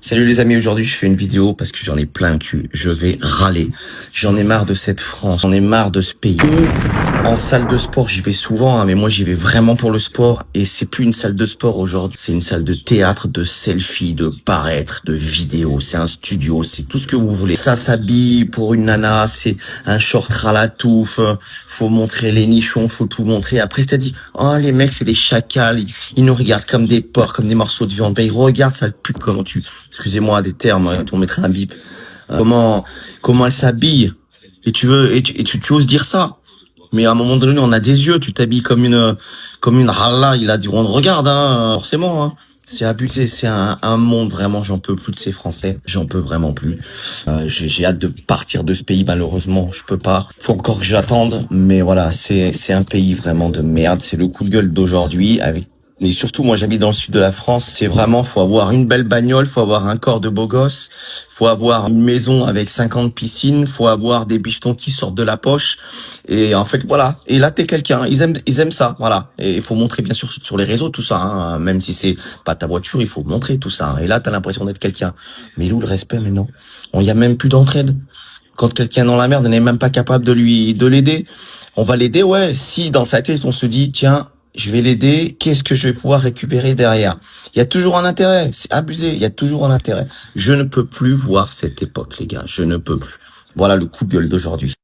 Salut les amis, aujourd'hui je fais une vidéo parce que j'en ai plein le cul. Je vais râler. J'en ai marre de cette France, j'en ai marre de ce pays. En salle de sport, j'y vais souvent, hein, mais moi j'y vais vraiment pour le sport. Et c'est plus une salle de sport aujourd'hui, c'est une salle de théâtre, de selfie, de paraître, de vidéo. C'est un studio, c'est tout ce que vous voulez. Ça s'habille pour une nana, c'est un short ralatouf. Faut montrer les nichons, faut tout montrer. Après t'as dit, oh les mecs c'est des chacals, ils nous regardent comme des porcs, comme des morceaux de viande. Ben ils regardent ça le pute comment tu... Excusez-moi des termes, on mettrait un bip. Comment elle s'habille et tu oses dire ça. Mais à un moment donné, on a des yeux, tu t'habilles comme une ralla, il a dit on te regarde forcément hein. C'est abusé, c'est un monde vraiment, j'en peux plus de ces Français, j'en peux vraiment plus. J'ai hâte de partir de ce pays, malheureusement, je peux pas. Faut encore que j'attende, mais voilà, c'est un pays vraiment de merde, c'est le coup de gueule d'aujourd'hui avec. Mais surtout, moi, j'habite dans le sud de la France. C'est vraiment, faut avoir une belle bagnole, faut avoir un corps de beau gosse, faut avoir une maison avec 50 piscines, faut avoir des bifetons qui sortent de la poche. Et en fait, voilà. Et là, t'es quelqu'un. Ils aiment ça, voilà. Et il faut montrer, bien sûr, sur les réseaux, tout ça, hein. Même si c'est pas ta voiture, il faut montrer tout ça. Et là, t'as l'impression d'être quelqu'un. Mais il est où le respect, mais non. Il y a même plus d'entraide. Quand quelqu'un est dans la merde, on n'est même pas capable de l'aider. On va l'aider, ouais. Si dans sa tête, on se dit, tiens, je vais l'aider, qu'est-ce que je vais pouvoir récupérer derrière? Il y a toujours un intérêt, c'est abusé, il y a toujours un intérêt. Je ne peux plus voir cette époque, les gars, je ne peux plus. Voilà le coup de gueule d'aujourd'hui.